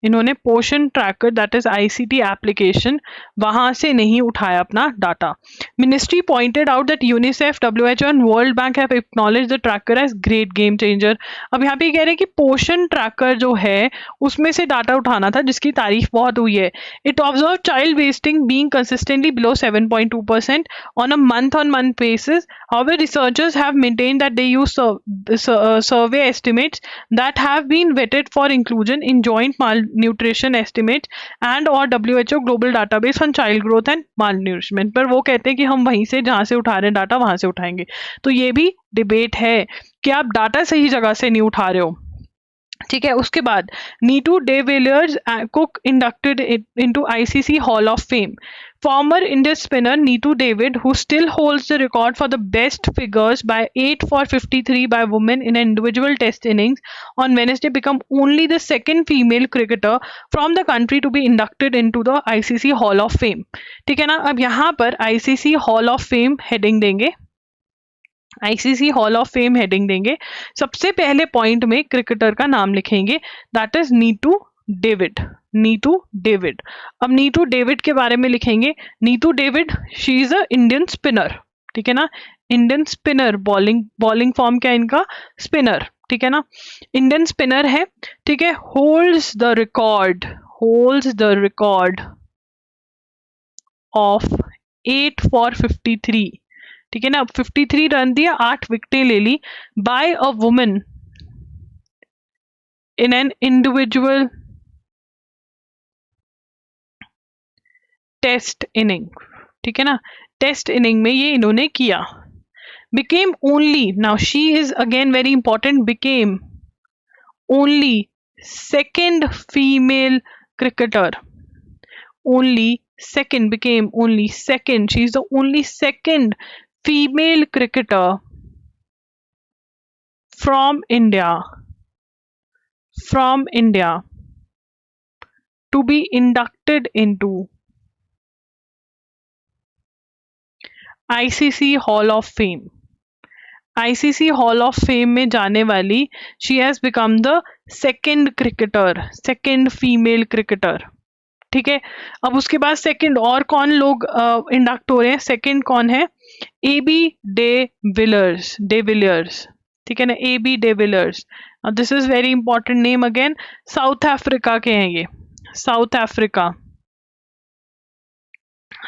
इन्होंने Poshan tracker that is ICT application, वहां से नहीं उठाया अपना data. Ministry pointed out that UNICEF, WHO and World Bank have acknowledged the tracker as great game changer. अब यहाँ पे कह रहे हैं कि पोषण ट्रैकर जो है उसमें से डाटा उठाना था, जिसकी तारीफ बहुत हुई है। It observe child wasting being consistently below 7.2% on a month on month basis. However researchers have maintained that they use survey estimates that have been vetted for inclusion in joint malnutrition estimates and or WHO global database on child growth and malnourishment। पर वो कहते हैं कि हम वहीं से जहाँ से उठा रहे हैं डाटा वहां से उठाएंगे। तो ये भी डिबेट है कि आप डाटा सही जगह से नहीं उठा रहे हो। ठीक है, उसके बाद Neetu day Villiers cook inducted into ICC Hall of fame. Former Indian spinner Neetu David, who still holds the record for the best figures by 8 for 53 by women in an individual test innings, on Wednesday become only the second female cricketer from the country to be inducted into the ICC Hall of Fame। ठीक है ना, अब यहाँ पर ICC Hall of Fame heading देंगे, ICC Hall of Fame heading देंगे। सबसे पहले पॉइंट में क्रिकेटर का नाम लिखेंगे, that is Neetu David. Neetu David. अब नीतू डेविड के बारे में लिखेंगे, Neetu David she is a Indian spinner. ठीक है ना, इंडियन स्पिनर, बॉलिंग फॉर्म क्या है इनका, स्पिनर। ठीक है ना, इंडियन स्पिनर है। ठीक है, holds the record of 8 for 53। ठीक है ना, 53 रन दिया, 8 विकेटें ले ली, by a woman in an individual test inning. ठीक है ना, टेस्ट इनिंग में ये इन्होंने किया। Became only, now she is again very important, became only second female cricketer, only second, became only second, she is the only second female cricketer from India to be inducted into ICC Hall of Fame। ICC Hall of Fame में जाने वाली, she has become the second cricketer, second female cricketer। ठीक है, अब उसके बाद second और कौन लोग इंडक्ट हो रहे हैं, सेकंड कौन है, AB डे विलियर्स। ठीक है ना, AB de Villiers. This is very important name again, South Africa के हैं ये, साउथ अफ्रीका।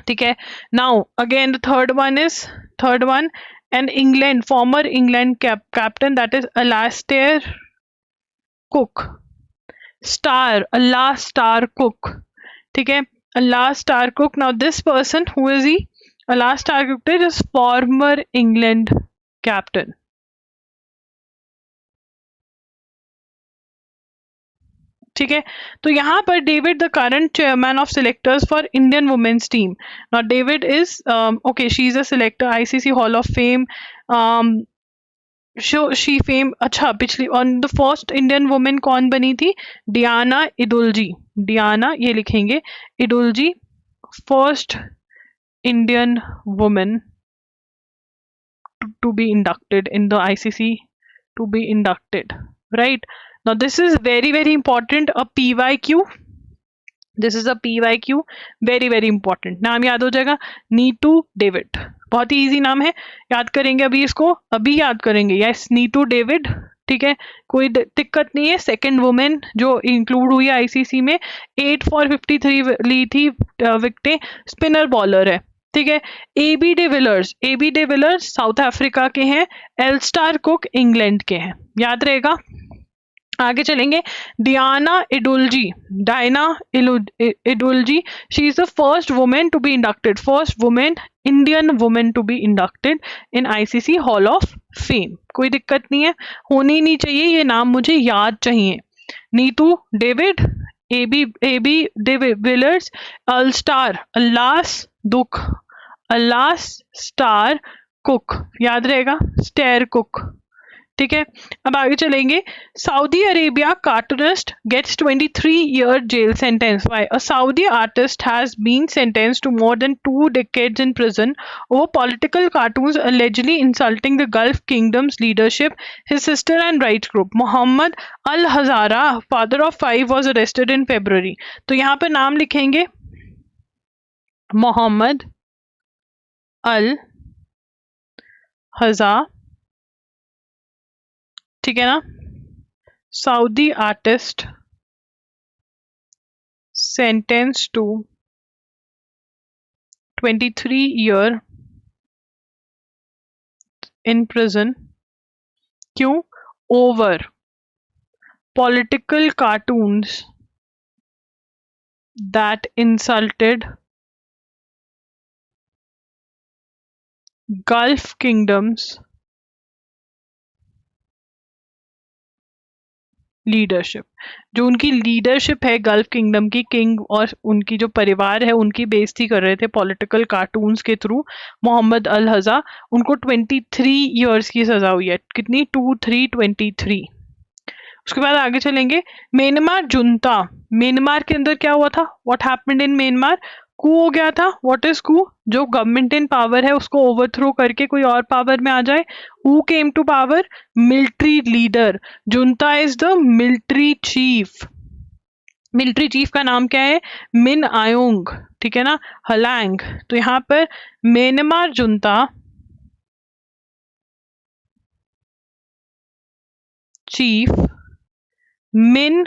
ठीक है, now again third one and England, former England captain that is Alastair Cook, star Cook. ठीक है, last star Cook. Now this person who is he, last star Cook is former England captain. ठीक है, तो यहाँ पर David the current chairman of selectors for Indian women's team. Now David is okay, she is a selector, ICC Hall of Fame, she Fame. अच्छा, पिछली on the first Indian women कौन बनी थी, डियाना इडुल्जी। डियाना ये लिखेंगे, Edulji, first Indian women to be inducted in the ICC, to be inducted, right? Now this is very very important, a PYQ, this is a PYQ, very important। नाम याद हो जाएगा, Neetu David, बहुत ही इजी नाम है, याद करेंगे अभी इसको, अभी याद करेंगे, यस नीतू डेविड। ठीक है, कोई दिक्कत नहीं है। सेकंड वुमेन जो इंक्लूड हुई आईसीसी में, 8 for 53 ली थी विकेटें, स्पिनर बॉलर है। ठीक है, AB day wheelers south Africa के हैं, एल्स्टार कुक इंग्लैंड के हैं, याद रहेगा। आगे चलेंगे, Diana Edulji, she is the first women to be inducted, first women, Indian women to be inducted in ICC Hall of Fame. कोई दिक्कत नहीं है, होनी नहीं चाहिए, ये नाम मुझे याद चाहिए। Neetu David, AB de Villiers, Alastair, अल्लास दुख, अल्लास स्टार कुक, याद रहेगा, स्टेयर कुक। ठीक है, अब आगे चलेंगे। Saudi Arabia cartoonist gets 23-year jail sentence. Why? A Saudi artist has been sentenced to more than 2 decades in prison over political cartoons allegedly insulting the Gulf Kingdom's leadership, his sister and rights group. Mohammed Al Hazara, father of 5, was arrested in February. तो यहाँ पर नाम लिखेंगे मोहम्मद अल हजा, ठीक है ना, Saudi artist sentenced to 23 year in prison. क्यों? Over political cartoons that insulted Gulf Kingdom's leadership. जो उनकी लीडरशिप है गल्फ किंगडम की, किंग और उनकी जो परिवार है उनकी बेइज्जती कर रहे थे पॉलिटिकल कार्टून्स के थ्रू। मोहम्मद अल हजा, उनको 23 इयर्स की सजा हुई है। कितनी? 2323। उसके बाद आगे चलेंगे। म्यांमार जुंता, म्यांमार के अंदर क्या हुआ था? What happened in Myanmar? Coup हो गया था। What is coup? जो गवर्नमेंट इन पावर है उसको ओवरथ्रो करके कोई और पावर में आ जाए। Who came to power? Military leader. Junta is the military chief. Military chief का नाम क्या है? मिन आयोंग, ठीक है ना, हलैंग। तो यहाँ पर म्यांमार जुंता चीफ मिन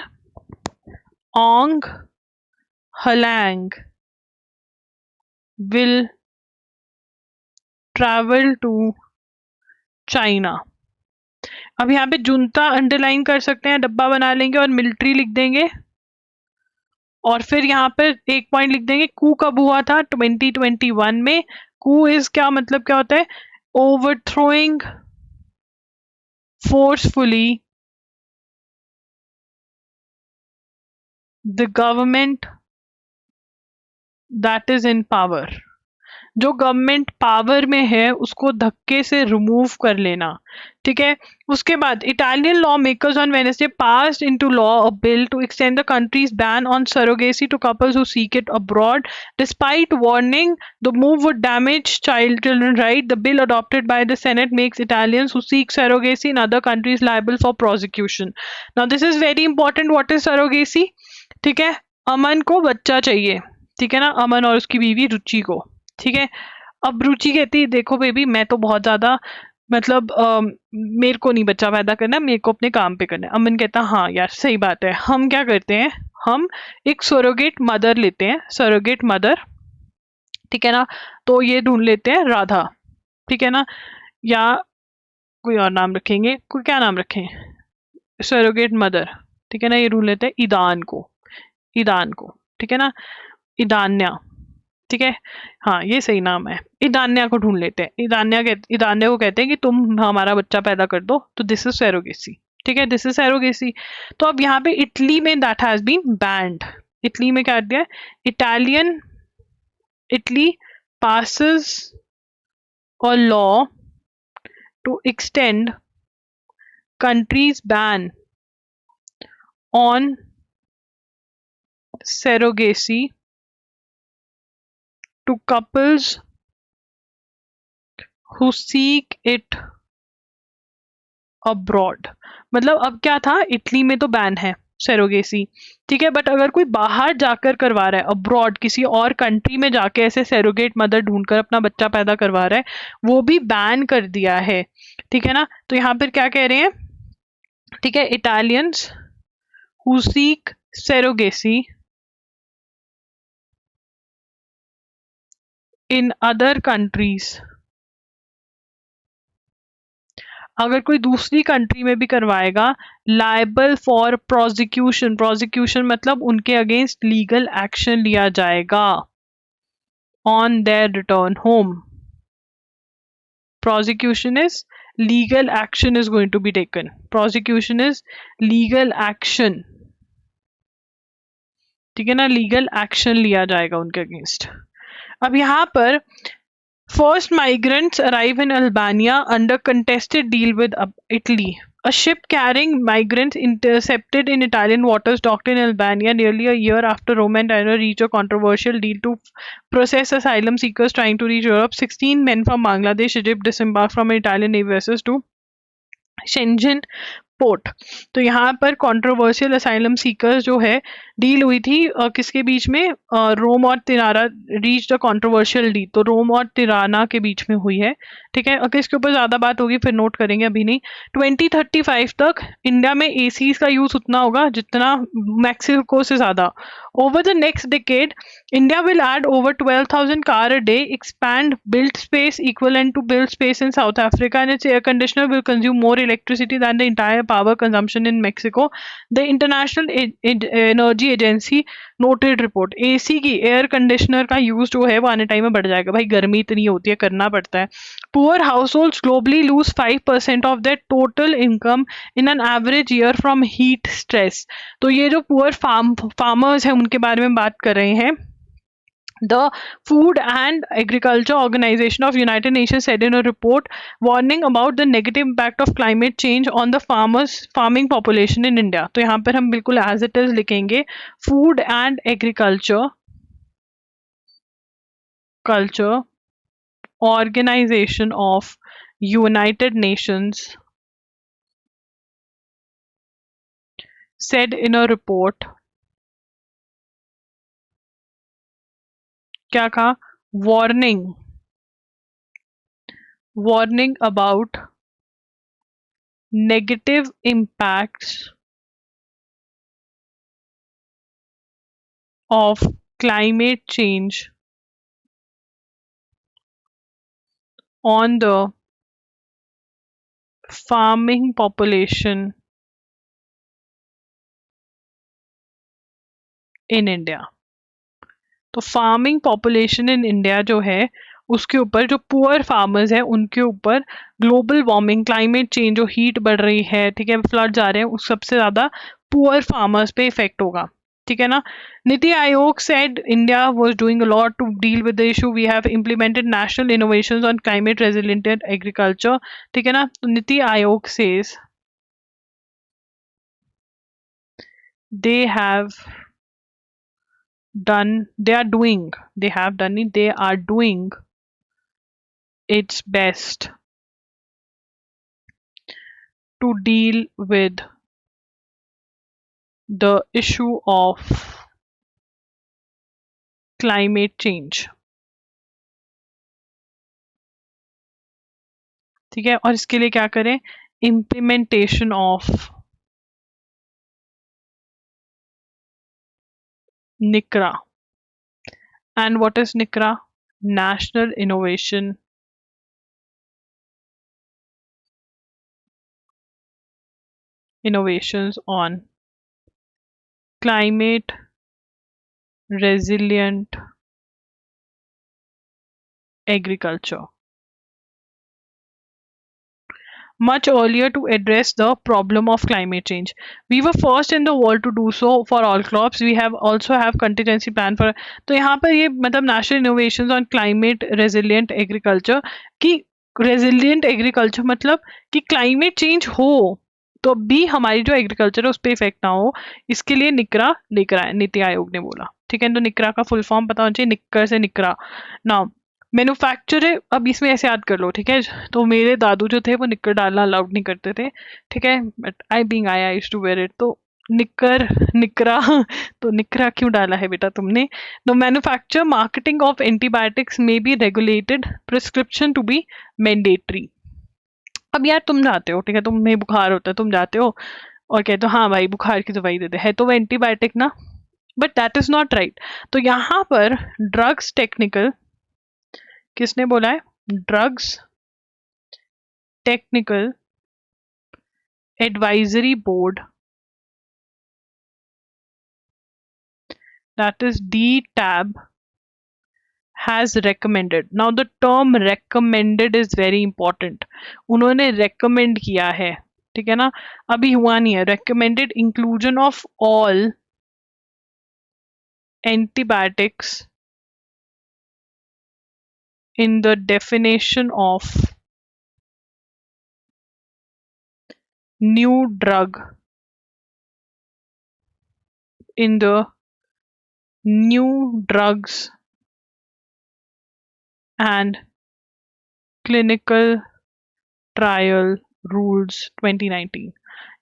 ऑन्ग हलैंग will travel to चाइना। अब यहाँ पे जुंता अंडरलाइन कर सकते हैं, डब्बा बना लेंगे और मिलिट्री लिख देंगे, और फिर यहाँ पर एक पॉइंट लिख देंगे। कू कब हुआ था? 2021 में। कू इज क्या मतलब, क्या होता है? ओवरथ्रोइंग forcefully the government that is in power. जो गवर्नमेंट पावर में है उसको धक्के से रिमूव कर लेना, ठीक है। उसके बाद Italian law makers on Wednesday passed into law a bill to extend the country's ban on surrogacy to couples who seek it abroad despite warning the move would damage children right. The bill adopted by the senate makes Italians who seek surrogacy in other countries liable for prosecution. Now this is very important. What is surrogacy? ठीक है, अमन को बच्चा चाहिए, ठीक है ना, अमन और उसकी बीवी रुचि को, ठीक है। अब रुचि कहती है देखो बेबी, मैं तो बहुत ज्यादा मतलब मेरे को नहीं बच्चा पैदा करना, मेरे को अपने काम पे करना है। अमन कहता हाँ यार सही बात है, हम क्या करते हैं, हम एक सरोगेट मदर लेते हैं, सरोगेट मदर, ठीक है ना। तो ये ढूंढ लेते हैं राधा, ठीक है ना, या कोई और नाम रखेंगे, कोई क्या नाम रखें, सरोगेट मदर, ठीक है ना। ये ढूंढ लेते हैं ईदान को, ईदान को, ठीक है ना, ईदान्या, ठीक है, हाँ ये सही नाम है। ईदान्या को ढूंढ लेते हैं। ईदान्या को कहते हैं कि तुम हमारा बच्चा पैदा कर दो, तो दिस इज सरोगेसी, ठीक है, दिस इज सरोगेसी। तो अब यहाँ पे इटली में that has been banned. Italy में क्या दिया? Italian, Italy passes a law to extend country's ban on surrogacy to couples who seek it abroad। मतलब अब क्या था, इटली में तो बैन है सरोगेसी, ठीक है, बट अगर कोई बाहर जाकर करवा रहा है, अब्रॉड किसी और कंट्री में जाके ऐसे सरोगेट मदर ढूंढकर अपना बच्चा पैदा करवा रहा है, वो भी बैन कर दिया है, ठीक है ना। तो यहाँ पर क्या कह रहे हैं, ठीक है, Italians who seek surrogacy in other countries, अगर कोई दूसरी कंट्री में भी करवाएगा, लायबल फॉर प्रोसिक्यूशन, प्रोसिक्यूशन मतलब उनके अगेंस्ट लीगल एक्शन लिया जाएगा on their return home. Prosecution is legal action is going to be taken, prosecution is legal action, ठीक है ना, लीगल एक्शन लिया जाएगा उनके अगेंस्ट। अब यहाँ पर First migrants arrive in Albania under contested deal with Italy. A ship carrying migrants intercepted in Italian waters docked in Albania nearly a year after Rome and Tyre reached a controversial deal to process asylum seekers trying to reach Europe. 16 men from Bangladesh, Egypt disembarked from Italian navy vessels to Shenzhen port. तो यहाँ पर controversial asylum seekers जो है deal हुई थी किसके बीच में, रोम और Tirana reach the controversial deal, तो रोम और तिराना के बीच में हुई है। ठीक है, अगर इसके ऊपर ज़्यादा बात होगी फिर नोट करेंगे, अभी नहीं। 2035 तक इंडिया में एसीज का यूज उतना होगा जितना मैक्सिको से ज़्यादा। Over the next decade India will add over 12,000 car a day, expand built space equivalent to built space in South Africa, and its air conditioner will consume more electricity than the entire power consumption in Mexico. The International Energy Agency noted report. AC की air conditioner का use जो है वो आने time में बढ़ जाएगा, भाई गर्मी इतनी होती है, करना पड़ता है। Poor households globally lose 5% of their total income in an average year from heat stress. तो ये जो पुअर फार्मर्स हैं उनके बारे में बात कर रहे हैं। The Food and Agriculture Organization of United Nations said in a report warning about the negative impact of climate change on the farming population in India. तो यहाँ पर हम बिल्कुल as it is लिखेंगे, Food and Agriculture Organization of United Nations said in a report, क्या कहा, warning about negative impacts of climate change on the farming population in India। तो farming population in India जो है उसके ऊपर, जो poor farmers है उनके ऊपर ग्लोबल वार्मिंग, क्लाइमेट चेंज, जो हीट बढ़ रही है, ठीक है, फ्लड्स आ रहे हैं, उस सबसे ज्यादा पुअर फार्मर्स पे इफेक्ट होगा। ठीक है ना। NITI Aayog said India was doing a lot to deal with the issue, we have implemented national innovations on climate resilient agriculture. ठीक है ना। तो NITI Aayog says they have done they are doing they have done it they are doing its best to deal with the issue of climate change। ठीक है, और इसके लिए क्या करें, implementation of निकरा। And what is निकरा? National innovations on climate resilient agriculture, much earlier to address the problem of climate change. We were first in the world to do so for all crops. We have also have contingency plan for। तो यहाँ पर ये मतलब national innovations on climate resilient agriculture की, resilient agriculture मतलब कि climate change हो तो भी हमारी जो एग्रीकल्चर है उस पर इफेक्ट ना हो, इसके लिए निकरा लेकर आए, नीति आयोग ने बोला। ठीक है, तो निकरा का फुल फॉर्म पता होना चाहिए, निक्कर से निकरा। नाउ मैन्युफैक्चर है, अब इसमें ऐसे याद कर लो। ठीक है, तो मेरे दादू जो थे वो निक्कर डालना अलाउड नहीं करते थे। ठीक है, but I being I used to wear it, तो निक्कर निकरा तो निकरा क्यों डाला है बेटा तुमने? The manufacture marketing of antibiotics may be regulated, prescription to be mandatory. अब यार तुम जाते हो, ठीक है, तुम्हें बुखार होता है, तुम जाते हो और कहते हो हाँ भाई बुखार की दवाई दे दे, है तो वो एंटीबायोटिक ना, but that is not right. तो यहाँ पर ड्रग्स टेक्निकल, किसने बोला है? Drugs technical advisory board, that is DTAB, has recommended। now the term recommended is very important, उन्होंने recommend किया है। ठीक है ना, अभी हुआ नहीं है। recommended inclusion of all antibiotics in the definition of new drug in the new drugs and clinical trial rules 2019।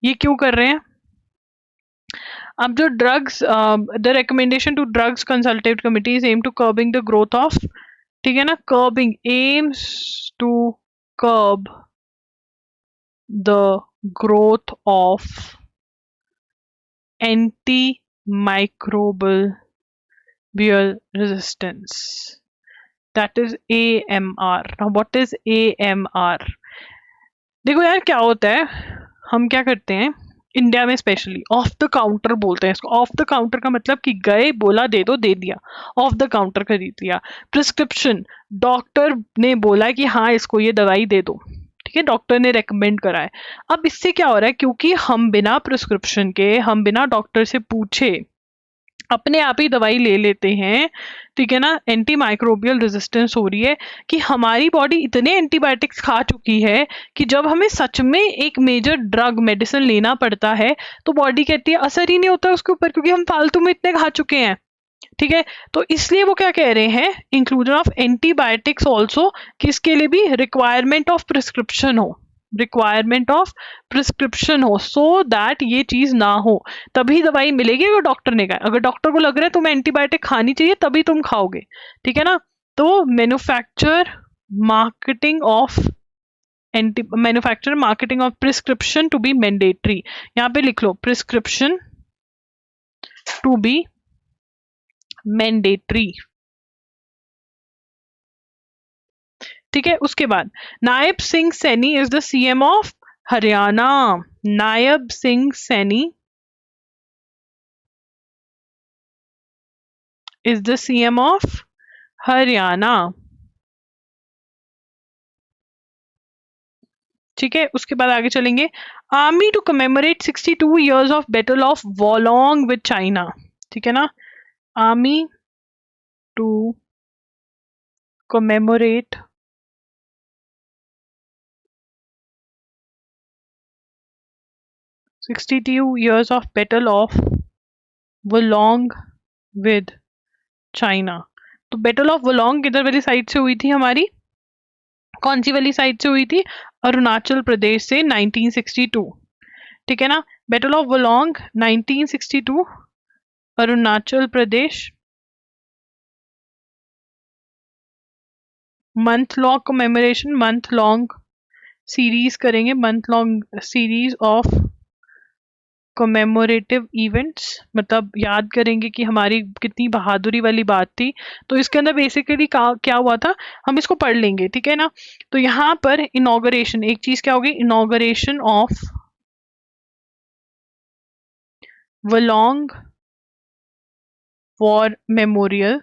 ये क्यों कर रहे हैं? अब जो drugs, the recommendation to drugs consultative committees aim to curbing the growth of, ठीक है ना, curbing aims to curb the growth of anti microbial resistance, that is AMR। now what is AMR? देखो यार क्या होता है, हम क्या करते हैं इंडिया में स्पेशली, ऑफ द काउंटर बोलते हैं इसको। ऑफ द काउंटर का मतलब कि गए बोला दे दो, दे दिया, ऑफ द काउंटर खरीद लिया। प्रिस्क्रिप्शन, डॉक्टर ने बोला कि हाँ इसको ये दवाई दे दो, ठीक है, डॉक्टर ने रेकमेंड करा है। अब इससे क्या हो रहा है, क्योंकि हम बिना प्रिस्क्रिप्शन के, हम बिना डॉक्टर से पूछे अपने आप ही दवाई ले लेते हैं, ठीक है ना, एंटी माइक्रोबियल रेजिस्टेंस हो रही है कि हमारी बॉडी इतने एंटीबायोटिक्स खा चुकी है कि जब हमें सच में एक मेजर ड्रग मेडिसिन लेना पड़ता है तो बॉडी कहती है असर ही नहीं होता उसके ऊपर, क्योंकि हम फालतू में इतने खा चुके हैं, ठीक है। तो इसलिए वो क्या कह रहे हैं, इंक्लूजन ऑफ एंटीबायोटिक्स ऑल्सो, कि इसके लिए भी रिक्वायरमेंट ऑफ प्रिस्क्रिप्शन हो, रिक्वायरमेंट ऑफ प्रिस्क्रिप्शन हो, सो दैट ये चीज ना हो, तभी दवाई मिलेगी अगर डॉक्टर ने कहा। अगर डॉक्टर को लग रहा है तुम्हें एंटीबायोटिक खानी चाहिए तभी तुम खाओगे, ठीक है ना। तो manufacture marketing of manufacture marketing of prescription to be mandatory, यहाँ पे लिख लो प्रिस्क्रिप्शन टू बी मैंडेटरी, ठीक है। उसके बाद Nayab Singh Saini is the CM of Haryana. Nayab Singh Saini is the CM of Haryana, ठीक है। उसके बाद आगे चलेंगे, army to commemorate 62 years of battle of Walong with China, ठीक है ना, army to commemorate 62 years of battle of वोलोंग with China. तो बैटल ऑफ वोलोंग किधर वाली साइड से हुई थी हमारी, कौन सी वाली साइड से हुई थी, अरुणाचल प्रदेश से 1962, ठीक है ना। Battle of Walong 1962 Arunachal Pradesh. Month long commemoration, month long series करेंगे, month long series of commemorative events, मतलब याद करेंगे कि हमारी कितनी बहादुरी वाली बात थी। तो इसके अंदर बेसिकली क्या हुआ था, हम इसको पढ़ लेंगे, ठीक है ना। तो यहाँ पर इनॉग्रेशन, एक चीज क्या होगी, इनॉग्रेशन ऑफ वोलोंग वॉर मेमोरियल,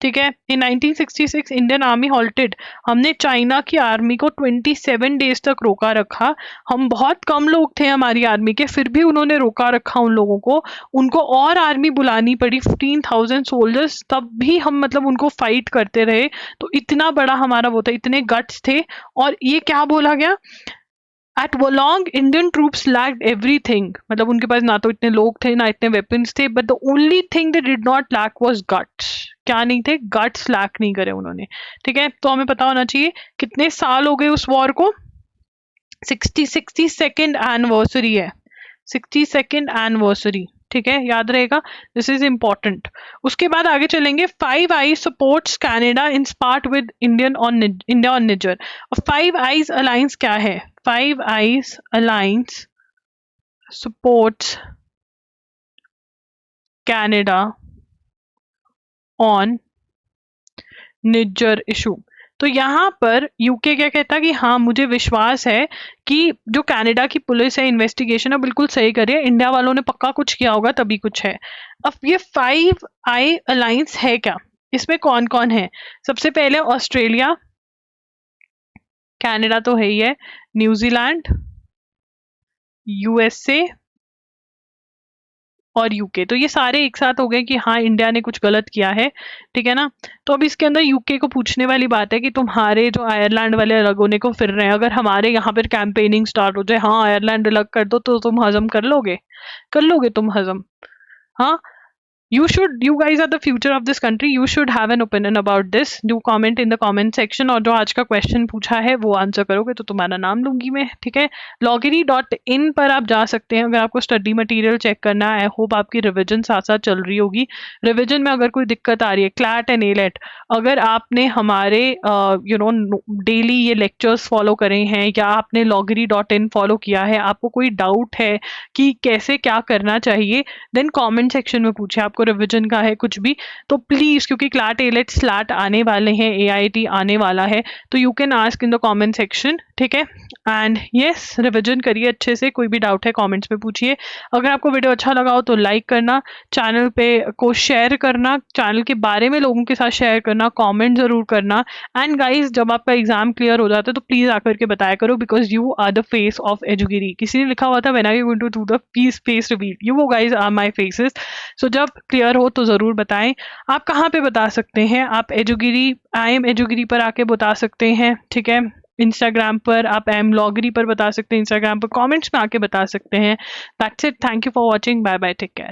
ठीक है। इन 1966 इंडियन आर्मी हॉल्टेड, हमने चाइना की आर्मी को 27 डेज तक रोका रखा। हम बहुत कम लोग थे हमारी आर्मी के, फिर भी उन्होंने रोका रखा उन लोगों को, उनको और आर्मी बुलानी पड़ी 15,000 सोल्जर्स, तब भी हम मतलब उनको फाइट करते रहे। तो इतना बड़ा हमारा वो था, इतने गट्स थे। और ये क्या बोला गया, at Walong Indian troops lacked everything, मतलब उनके पास ना तो इतने लोग थे ना इतने वेपन्स थे, but the only thing they did not lack was guts. क्या नहीं थे, गट्स लैक नहीं करे उन्होंने, ठीक है। तो हमें पता होना चाहिए कितने साल हो गए उस वॉर को, 62nd एनिवर्सरी है, 62nd एनिवर्सरी, ठीक है, याद रहेगा, दिस इज इंपॉर्टेंट। उसके बाद आगे चलेंगे, five I's supports Canada in part with India on निजर। और फाइव आईज अलायंस क्या है, five I's alliance supports Canada on निजर इशू। तो यहाँ पर यूके क्या कहता है कि हाँ मुझे विश्वास है कि जो कनाडा की पुलिस है, इन्वेस्टिगेशन है, बिल्कुल सही करिए, इंडिया वालों ने पक्का कुछ किया होगा तभी कुछ है। अब ये फाइव आई अलायंस है क्या, इसमें कौन कौन है, सबसे पहले ऑस्ट्रेलिया, कनाडा तो है ही है, न्यूजीलैंड, यूएसए, और यूके। तो ये सारे एक साथ हो गए कि हाँ इंडिया ने कुछ गलत किया है, ठीक है ना। तो अब इसके अंदर यूके को पूछने वाली बात है कि तुम्हारे जो आयरलैंड वाले अलग होने को फिर रहे हैं, अगर हमारे यहाँ पर कैंपेनिंग स्टार्ट हो जाए, हाँ आयरलैंड अलग कर दो, तो तुम हजम कर लोगे तुम हजम? हाँ, you guys are the future of this country, you should have an opinion about this. Do comment in the comment section, और जो आज का क्वेश्चन पूछा है वो आंसर करोगे तो तुम्हारा नाम लूंगी मैं, ठीक है। loggery.in पर आप जा सकते हैं अगर आपको स्टडी मटेरियल चेक करना है। आई होप आपकी रिविजन साथ साथ चल रही होगी। रिविजन में अगर कोई दिक्कत आ रही है, क्लैट एंड एलेट, अगर आपने हमारे डेली ये लेक्चर्स फॉलो करे हैं या आपने loggery.in फॉलो किया है, आपको कोई डाउट है कि कैसे क्या करना चाहिए, देन कमेंट सेक्शन में पूछे। आपको रिवीजन का है कुछ भी तो प्लीज, क्योंकि क्लैट एलेट स्लैट आने वाले हैं, एआईटी आने वाला है, तो you can ask in the comment section, ठीक है। एंड यस, रिवीजन करिए अच्छे से, कोई भी डाउट है कमेंट्स में पूछिए। अगर आपको वीडियो अच्छा लगा हो तो लाइक करना, चैनल पे को शेयर करना, चैनल के बारे में लोगों के साथ शेयर करना, कमेंट जरूर करना। एंड गाइस, जब आपका एग्जाम क्लियर हो जाता है तो प्लीज आकर के बताया करो, because you are the face of एजुगिरी। किसी ने लिखा हुआ था when are you going to do the face reveal, you guys are my faces. So जब क्लियर हो तो ज़रूर बताएं। आप कहाँ पे बता सकते हैं? आप एजुगिरी, आई एम एजुगिरी पर आके बता सकते हैं, ठीक है। इंस्टाग्राम पर आप एम लॉगरी पर बता सकते हैं, इंस्टाग्राम पर कमेंट्स में आके बता सकते हैं। That's it, thank you for watching, bye bye, take care.